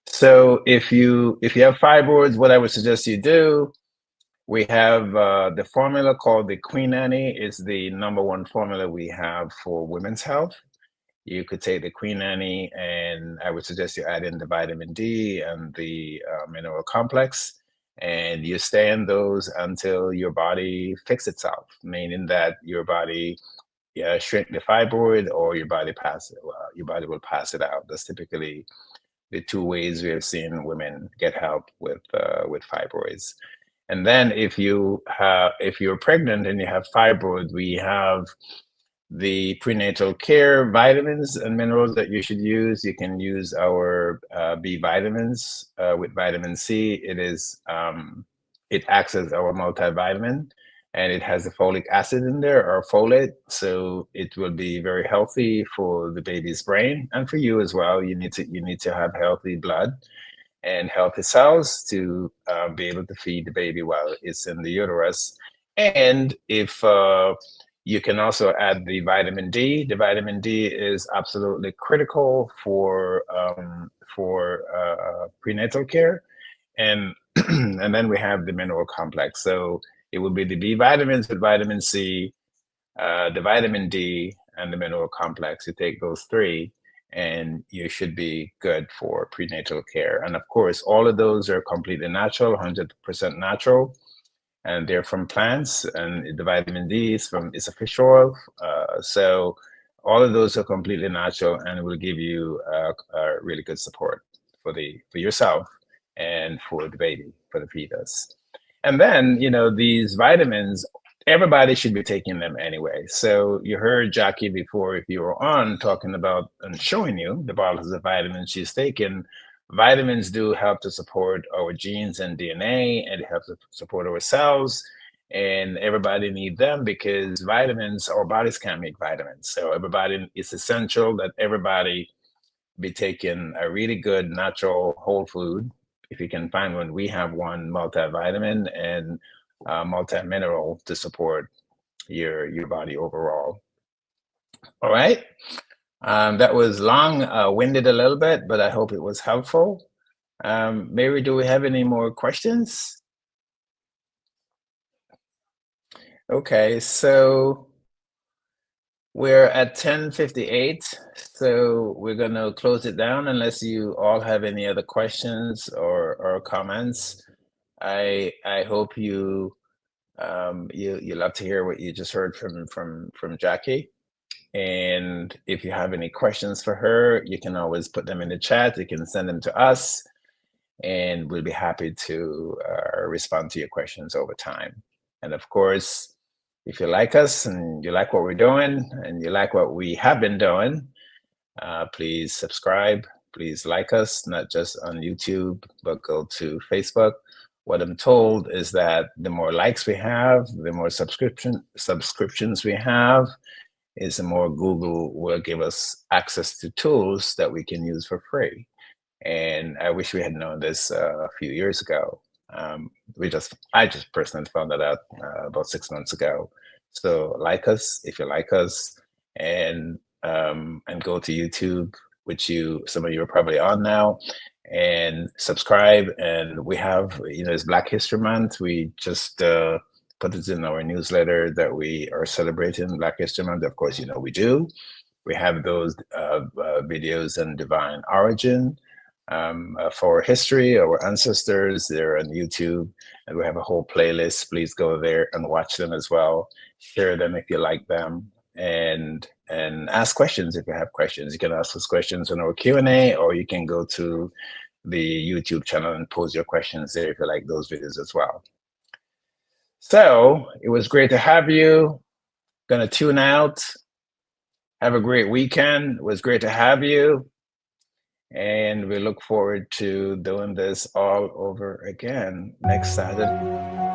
S2: So if you have fibroids, what I would suggest you do, we have the formula called the Queen Annie. Is the #1 formula we have for women's health. You could take the Queen Annie, and I would suggest you add in the vitamin D and the mineral complex, and you stay in those until your body fixes itself, meaning that your body shrink the fibroid or your body will pass it out. That's typically the two ways we have seen women get help with fibroids. And then if you're pregnant and you have fibroid, we have the prenatal care vitamins and minerals that you should use. You can use our B vitamins with vitamin C. It acts as our multivitamin, and it has the folic acid in there, or folate, so it will be very healthy for the baby's brain and for you as well. You need to have healthy blood and healthy cells to be able to feed the baby while it's in the uterus. And if you can also add the vitamin D. The vitamin D is absolutely critical for prenatal care, and and then we have the mineral complex. So it would be the B vitamins with vitamin C, the vitamin D, and the mineral complex. You take those three, and you should be good for prenatal care. And of course, all of those are completely natural, 100% natural, and they're from plants. And the vitamin D is a fish oil. So all of those are completely natural and will give you a really good support for yourself and for the baby, for the fetus. And then, these vitamins, everybody should be taking them anyway. So you heard Jackie before, if you were on, talking about and showing you the bottles of vitamins she's taken. Vitamins do help to support our genes and DNA, and it helps to support our cells. And everybody need them because vitamins, our bodies can't make vitamins. So it's essential that everybody be taking a really good natural whole food. If you can find one, we have one multivitamin and multi-mineral to support your body overall. All right. That was long-winded a little bit, but I hope it was helpful. Mary, do we have any more questions? Okay, so we're at 10:58, so we're going to close it down unless you all have any other questions or comments. I hope you love to hear what you just heard from Jackie. And if you have any questions for her, you can always put them in the chat. You can send them to us, and we'll be happy to respond to your questions over time. And of course, if you like us and you like what we're doing and you like what we have been doing, please subscribe. Please like us, not just on YouTube, but go to Facebook. What I'm told is that the more likes we have, the more subscriptions we have, is the more Google will give us access to tools that we can use for free. And I wish we had known this a few years ago. I just personally found that out about 6 months ago. So like us if you like us, and go to YouTube, which some of you are probably on now, and subscribe. And we have, it's Black History Month. We just put it in our newsletter that we are celebrating Black History Month. Of course, we do. We have those videos on divine origin, for history, our ancestors. They're on YouTube, and we have a whole playlist. Please go there and watch them as well. Share them if you like them. and ask questions if you have questions. You can ask us questions in our Q&A, or you can go to the YouTube channel and pose your questions there if you like those videos as well. So it was great to have you. Gonna tune out. Have a great weekend. It was great to have you. And we look forward to doing this all over again next Saturday.